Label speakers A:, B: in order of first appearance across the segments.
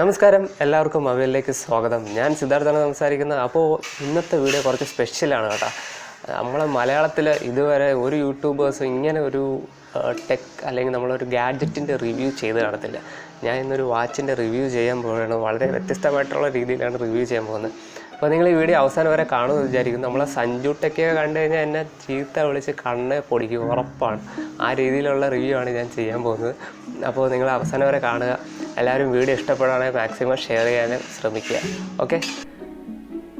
A: നമസ്കാരം, എല്ലാവർക്കും മൊബൈലിലേക്ക് സ്വാഗതം. ഞാൻ സിദ്ധാർത്ഥാണ് സംസാരിക്കുന്നത്. അപ്പോൾ ഇന്നത്തെ വീഡിയോ കുറച്ച് സ്പെഷ്യലാണ് കേട്ടോ. നമ്മളെ മലയാളത്തിൽ ഇതുവരെ ഒരു യൂട്യൂബേഴ്സും ഇങ്ങനെ ഒരു ടെക് അല്ലെങ്കിൽ നമ്മളൊരു ഗാഡ്ജറ്റിൻ്റെ റിവ്യൂ ചെയ്ത് കാണത്തില്ല. ഞാൻ ഇന്നൊരു വാച്ചിൻ്റെ റിവ്യൂ ചെയ്യാൻ പോവുകയാണ്. വളരെ വ്യത്യസ്തമായിട്ടുള്ള രീതിയിലാണ് റിവ്യൂ ചെയ്യാൻ പോകുന്നത്. അപ്പോൾ നിങ്ങൾ ഈ വീഡിയോ അവസാനം വരെ കാണുമെന്ന് വിചാരിക്കുന്നു. നമ്മളെ സഞ്ജു ടെക്കൊക്കെ കണ്ടു കഴിഞ്ഞാൽ എന്നെ ചീത്ത വിളിച്ച് കണ്ണെ പൊടിക്കും, ഉറപ്പാണ്. ആ രീതിയിലുള്ള റിവ്യൂ ആണ് ഞാൻ ചെയ്യാൻ പോകുന്നത്. അപ്പോൾ നിങ്ങൾ അവസാനം വരെ കാണുക. എല്ലാവരും വീഡിയോ ഇഷ്ടപ്പെടുകയാണെങ്കിൽ മാക്സിമം ഷെയർ ചെയ്യാൻ ശ്രമിക്കുക. ഓക്കെ.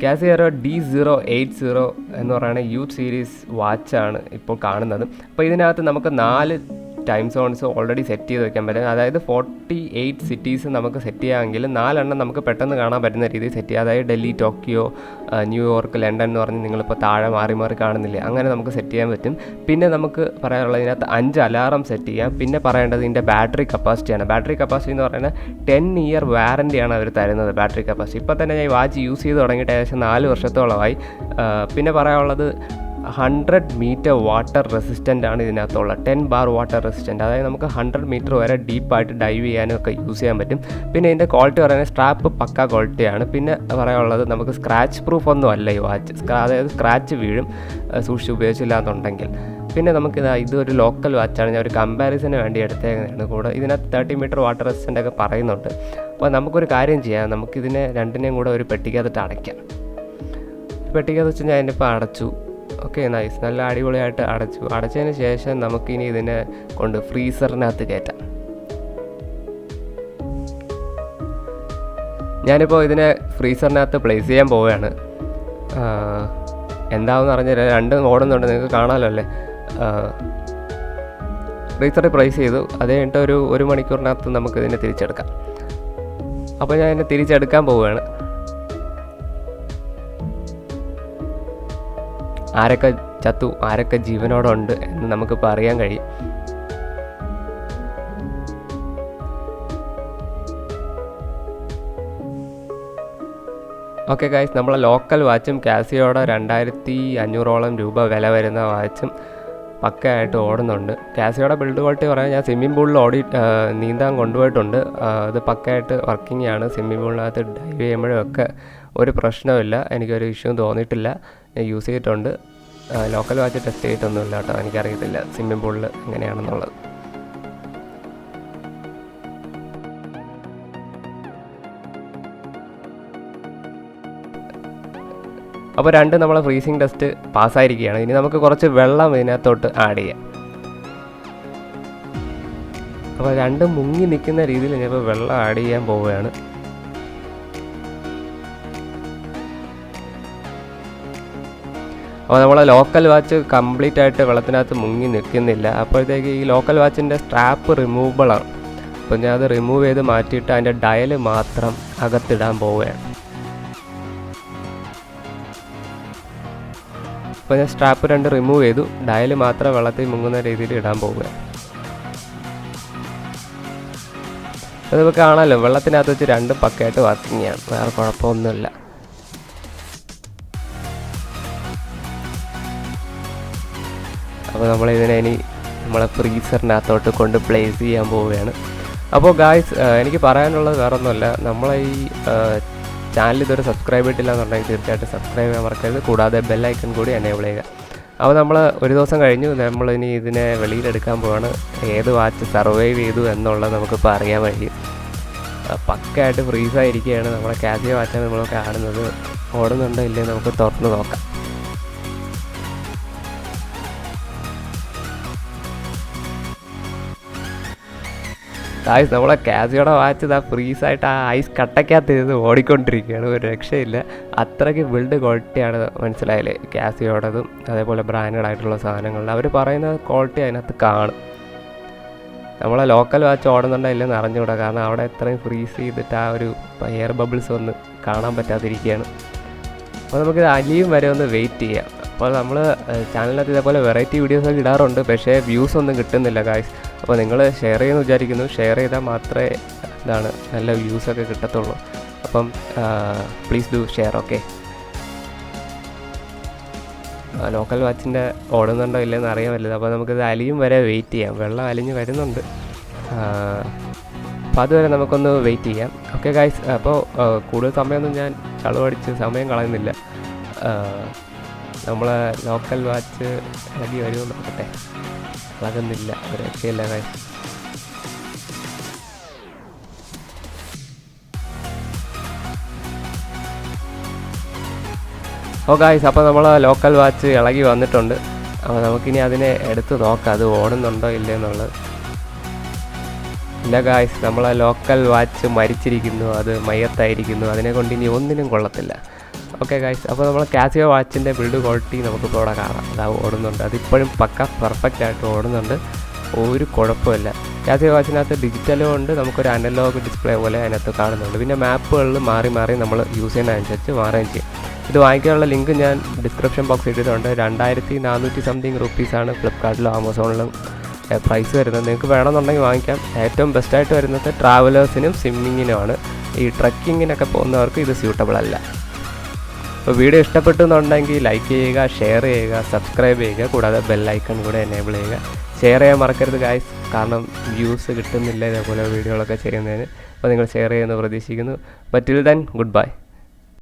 A: കാസിയോ D080 എന്ന് പറയുന്ന യൂത്ത് സീരീസ് വാച്ചാണ് ഇപ്പോൾ കാണുന്നത്. അപ്പോൾ ഇതിനകത്ത് നമുക്ക് 4 ടൈം സോൺസ് ഓൾറെഡി സെറ്റ് ചെയ്ത് വെക്കാൻ പറ്റും. അതായത് 48 സിറ്റീസ് നമുക്ക് സെറ്റ് ചെയ്യാമെങ്കിൽ 4 എണ്ണം നമുക്ക് പെട്ടെന്ന് കാണാൻ പറ്റുന്ന രീതിയിൽ സെറ്റ് ചെയ്യുക. അതായത് ഡൽഹി, ടോക്കിയോ, ന്യൂയോർക്ക്, ലണ്ടൻ എന്ന് പറഞ്ഞ് നിങ്ങളിപ്പോൾ താഴെ മാറി മാറി കാണുന്നില്ലേ, അങ്ങനെ നമുക്ക് സെറ്റ് ചെയ്യാൻ പറ്റും. പിന്നെ നമുക്ക് പറയാനുള്ളത് ഇതിനകത്ത് 5 അലാറം സെറ്റ് ചെയ്യാം. പിന്നെ പറയേണ്ടത് ഇതിൻ്റെ ബാറ്ററി കപ്പാസിറ്റിയാണ്. ബാറ്ററി കപ്പാസിറ്റി എന്ന് പറയുന്നത് 10 ഇയർ വാറൻറ്റിയാണ് അവർ തരുന്നത്. ബാറ്ററി കപ്പാസിറ്റി ഇപ്പോൾ തന്നെ ഞാൻ ഈ വാച്ച് യൂസ് ചെയ്ത് തുടങ്ങിയിട്ട് ഏകദേശം 4 വർഷത്തോളമായി. പിന്നെ പറയാനുള്ളത് 100 മീറ്റർ വാട്ടർ റെസിസ്റ്റൻ്റ് ആണ് ഇതിനകത്തുള്ള. 10 ബാർ വാട്ടർ റെസിസ്റ്റൻ്റ്, അതായത് നമുക്ക് 100 മീറ്റർ വരെ ഡീപ്പായിട്ട് ഡൈവ് ചെയ്യാനും ഒക്കെ യൂസ് ചെയ്യാൻ പറ്റും. പിന്നെ ഇതിൻ്റെ ക്വാളിറ്റി പറയുന്നത് സ്ട്രാപ്പ് പക്ക ക്വാളിറ്റിയാണ്. പിന്നെ പറയാനുള്ളത് നമുക്ക് സ്ക്രാച്ച് പ്രൂഫ് ഒന്നും അല്ല ഈ വാച്ച്. അതായത് സ്ക്രാച്ച് വീഴും സൂക്ഷിച്ച് ഉപയോഗിച്ചില്ല എന്നുണ്ടെങ്കിൽ. പിന്നെ ഇതൊരു ലോക്കൽ വാച്ചാണ്. ഞാൻ ഒരു കമ്പാരിസന് വേണ്ടി എടുത്തേക്കുന്നതാണ്. കൂടെ ഇതിനകത്ത് 30 മീറ്റർ വാട്ടർ റെസിസ്റ്റൻ്റ് ഒക്കെ പറയുന്നുണ്ട്. അപ്പോൾ നമുക്കൊരു കാര്യം ചെയ്യാം, നമുക്കിതിനെ രണ്ടിനെയും കൂടെ ഒരു പെട്ടിക്കകത്തിട്ട് അടയ്ക്കാം. പെട്ടിക്കകത്ത് വെച്ച് ഞാൻ ഇതിനിപ്പോൾ അടച്ചു. ഓക്കെ, നൈസ്, നല്ല അടിപൊളിയായിട്ട് അടച്ചതിന് ശേഷം നമുക്കിനി ഇതിനെ കൊണ്ട് ഫ്രീസറിനകത്ത് കയറ്റാം. ഞാനിപ്പോൾ ഇതിനെ ഫ്രീസറിനകത്ത് പ്ലേസ് ചെയ്യാൻ പോവുകയാണ്. എന്താണെന്ന് പറഞ്ഞാൽ രണ്ടും ഓടുന്നുണ്ട്, നിങ്ങൾക്ക് കാണാമല്ലോ അല്ലേ. ഫ്രീസറിൽ പ്ലേസ് ചെയ്തു. അത് കഴിഞ്ഞിട്ട് ഒരു മണിക്കൂറിനകത്ത് നമുക്കിതിനെ തിരിച്ചെടുക്കാം. അപ്പോൾ ഞാൻ ഇതിനെ തിരിച്ചെടുക്കാൻ പോവുകയാണ്. ആരൊക്കെ ചത്തു, ആരൊക്കെ ജീവനോടുണ്ട് എന്ന് നമുക്കിപ്പോൾ അറിയാൻ കഴിയും. ഓക്കെ ഗൈസ്, നമ്മളെ ലോക്കൽ വാച്ചും കാസിയോടെ 2500 രൂപ വില വരുന്ന വാച്ചും പക്കയായിട്ട് ഓടുന്നുണ്ട്. കാസിയോടെ ബിൽഡ് ക്വാളിറ്റി പറയാൻ ഞാൻ സ്വിമ്മിംഗ് പൂളിൽ നീന്താൻ കൊണ്ടുപോയിട്ടുണ്ട്. അത് പക്കയായിട്ട് വർക്കിംഗ് ആണ്. സ്വിമ്മിംഗ് പൂളിനകത്ത് ഡൈവ് ചെയ്യുമ്പോഴും ഒക്കെ ഒരു പ്രശ്നമില്ല, എനിക്കൊരു ഇഷ്യൂ തോന്നിയിട്ടില്ല. ഞാൻ യൂസ് ചെയ്തിട്ടുണ്ട്. ലോക്കൽ വാച്ച് ടെസ്റ്റ് ചെയ്തിട്ടൊന്നുമില്ല കേട്ടോ, എനിക്കറിയത്തില്ല സ്വിമ്മിംഗ് പൂളിൽ എങ്ങനെയാണെന്നുള്ളത്. അപ്പോൾ നമ്മളെ ഫ്രീസിങ് ടെസ്റ്റ് പാസ്സായിരിക്കുകയാണ്. ഇനി നമുക്ക് കുറച്ച് വെള്ളം ഇതിനകത്തോട്ട് ആഡ് ചെയ്യാം. അപ്പോൾ രണ്ടും മുങ്ങി നിൽക്കുന്ന രീതിയിൽ ഇനിയിപ്പോൾ വെള്ളം ആഡ് ചെയ്യാൻ പോവുകയാണ്. അപ്പോൾ നമ്മളെ ലോക്കൽ വാച്ച് കംപ്ലീറ്റ് ആയിട്ട് വെള്ളത്തിനകത്ത് മുങ്ങി നിൽക്കുന്നില്ല. അപ്പോഴത്തേക്ക് ഈ ലോക്കൽ വാച്ചിൻ്റെ സ്ട്രാപ്പ് റിമൂവബിളാണ്. അപ്പോൾ ഞാൻ അത് റിമൂവ് ചെയ്ത് മാറ്റിയിട്ട് അതിൻ്റെ ഡയൽ മാത്രം അകത്തിടാൻ പോവുകയാണ്. അപ്പോൾ ഞാൻ സ്ട്രാപ്പ് 2 റിമൂവ് ചെയ്തു, ഡയൽ മാത്രം വെള്ളത്തിൽ മുങ്ങുന്ന രീതിയിൽ ഇടാൻ പോവുകയാണ്. അതിപ്പോൾ കാണാമല്ലോ, വെള്ളത്തിനകത്ത് വെച്ച് 2 പക്കയായിട്ട് വർക്കിംഗ് ആണ്, വേറെ കുഴപ്പമൊന്നുമില്ല. അപ്പോൾ നമ്മളിതിനെ ഇനി നമ്മളെ ഫ്രീസറിനകത്തോട്ട് കൊണ്ട് പ്ലേസ് ചെയ്യാൻ പോവുകയാണ്. അപ്പോൾ ഗായ്സ്, എനിക്ക് പറയാനുള്ളത് വേറെ ഒന്നുമല്ല, നമ്മളെ ഈ ചാനൽ ഇതൊരു സബ്സ്ക്രൈബ് ചെയ്തിട്ടില്ല എന്നുണ്ടെങ്കിൽ തീർച്ചയായിട്ടും സബ്സ്ക്രൈബ് ചെയ്യാൻ മറക്കരുത്. കൂടാതെ ബെല്ലൈക്കൺ കൂടി എനേബിൾ ചെയ്യുക. അപ്പോൾ നമ്മൾ ഒരു ദിവസം കഴിഞ്ഞു, നമ്മളിനി ഇതിനെ വെളിയിലെടുക്കാൻ പോവാണ്. ഏത് വാച്ച് സർവൈവ് ചെയ്തു എന്നുള്ളത് നമുക്കിപ്പോൾ അറിയാൻ കഴിയും. പക്കയായിട്ട് ഫ്രീസായിരിക്കുകയാണ്. നമ്മളെ കാസിയോ വാച്ചാണ് നമ്മൾ കാണുന്നത്. ഓടുന്നുണ്ടോ ഇല്ലേ നമുക്ക് തുറന്ന് നോക്കാം. ഗായ്സ്, നമ്മളെ കാസിയോടെ വാച്ച് ഫ്രീസായിട്ട് ആ ഐസ് കട്ടയ്ക്കകത്ത് ഇരുന്ന് ഓടിക്കൊണ്ടിരിക്കുകയാണ്. ഒരു രക്ഷയില്ല, അത്രയ്ക്ക് ബിൽഡ് ക്വാളിറ്റിയാണ്. മനസ്സിലായില്ലേ? കാസിയോടതും അതേപോലെ ബ്രാൻഡഡ് ആയിട്ടുള്ള സാധനങ്ങളിൽ അവർ പറയുന്ന ക്വാളിറ്റി അതിനകത്ത് കാണും. നമ്മളെ ലോക്കൽ വാച്ച് ഓടുന്നുണ്ടോ ഇല്ലെന്ന് അറിഞ്ഞുകൂടാ, കാരണം അവിടെ എത്രയും ഫ്രീസ് ചെയ്തിട്ട് ആ ഒരു എയർ ബബിൾസ് ഒന്നും കാണാൻ പറ്റാതിരിക്കുകയാണ്. അപ്പോൾ നമുക്കിത് അലിയും വരെ ഒന്ന് വെയിറ്റ് ചെയ്യാം. അപ്പോൾ നമ്മൾ ചാനലിനകത്ത് ഇതേപോലെ വെറൈറ്റി വീഡിയോസൊക്കെ ഇടാറുണ്ട്, പക്ഷേ വ്യൂസ് ഒന്നും കിട്ടുന്നില്ല ഗായ്സ്. അപ്പോൾ നിങ്ങൾ ഷെയർ ചെയ്യുമെന്ന് വിചാരിക്കുന്നു. ഷെയർ ചെയ്താൽ മാത്രമേ നല്ല വ്യൂസൊക്കെ കിട്ടത്തുള്ളൂ. അപ്പം please do share. Okay, local വാച്ചിൻ്റെ ഓടുന്നുണ്ടോ ഇല്ലെന്ന് അറിയാൻ പറ്റില്ല. അപ്പോൾ നമുക്കിത് അലിയും വരെ വെയിറ്റ് ചെയ്യാം. വെള്ളം അലിഞ്ഞ് വരുന്നുണ്ട്. അപ്പോൾ അതുവരെ നമുക്കൊന്ന് വെയിറ്റ് ചെയ്യാം. ഓക്കെ ഗൈസ്, അപ്പോൾ കൂടുതൽ സമയമൊന്നും ഞാൻ ചളവടിച്ച് സമയം കളയുന്നില്ല. നമ്മളെ ലോക്കൽ വാച്ച് ഇളകി വരുമോ നോക്കട്ടെ. ഇളകുന്നില്ല, ഒരു രക്ഷയില്ല ഗൈസ്. ഓ ഗൈസ്, അപ്പോൾ നമ്മൾ ലോക്കൽ വാച്ച് ഇളകി വന്നിട്ടുണ്ട്. അപ്പോൾ നമുക്കിനി അതിനെ എടുത്ത് നോക്കാം അത് ഓടുന്നുണ്ടോ ഇല്ലേ എന്നുള്ളത്. ഇല്ല ഗൈസ്, നമ്മളെ ലോക്കൽ വാച്ച് മരിച്ചിരിക്കുന്നു, അത് മയ്യത്തായിരിക്കുന്നു. അതിനെ കൊണ്ട് ഇനി ഒന്നിനും കൊള്ളത്തില്ല. ഓക്കെ ഗൈസ്, അപ്പോൾ നമ്മൾ കാസിയോ വാച്ചിൻ്റെ ബിൽഡ് ക്വാളിറ്റി നമുക്കിപ്പോൾ ഇവിടെ കാണാം. അത് ഓടുന്നുണ്ട്, അതിപ്പോഴും പക്ക പെർഫെക്റ്റ് ആയിട്ട് ഓടുന്നുണ്ട്, ഒരു കുഴപ്പമില്ല. കാസിയോ വാച്ചിനകത്ത് ഡിജിറ്റലും ഉണ്ട്, നമുക്കൊരു അനലോഗ് ഡിസ്പ്ലേ പോലെ അതിനകത്ത് കാണുന്നുണ്ട്. പിന്നെ മാപ്പുകളിൽ മാറി മാറി നമ്മൾ യൂസ് ചെയ്യുന്നതനുസരിച്ച് മാറുകയും ചെയ്യും. ഇത് വാങ്ങിക്കാനുള്ള ലിങ്ക് ഞാൻ ഡിസ്ക്രിപ്ഷൻ ബോക്സ് ഇട്ടിട്ടുണ്ട്. 2400 സംതിങ് റുപ്പീസാണ് ഫ്ലിപ്കാർട്ടിലും ആമസോണിലും പ്രൈസ് വരുന്നത്. നിങ്ങൾക്ക് വേണമെന്നുണ്ടെങ്കിൽ വാങ്ങിക്കാം. ഏറ്റവും ബെസ്റ്റായിട്ട് വരുന്നത് ട്രാവലേഴ്സിനും സ്വിമ്മിങ്ങിനുമാണ്. ഈ ട്രക്കിങ്ങിനൊക്കെ പോകുന്നവർക്ക് ഇത് സ്യൂട്ടബിൾ അല്ല. അപ്പോൾ വീഡിയോ ഇഷ്ടപ്പെട്ടു എന്നുണ്ടെങ്കിൽ ലൈക്ക് ചെയ്യുക, ഷെയർ ചെയ്യുക, സബ്സ്ക്രൈബ് ചെയ്യുക, കൂടാതെ ബെല്ലൈക്കൺ കൂടെ എനേബിൾ ചെയ്യുക. ഷെയർ ചെയ്യാൻ മറക്കരുത് ഗൈസ്, കാരണം വ്യൂസ് കിട്ടുന്നില്ല ഇതേപോലെ വീഡിയോകളൊക്കെ ചെയ്യുന്നതിന്. അപ്പോൾ നിങ്ങൾ ഷെയർ ചെയ്യുമെന്ന് പ്രതീക്ഷിക്കുന്നു. But till then good bye.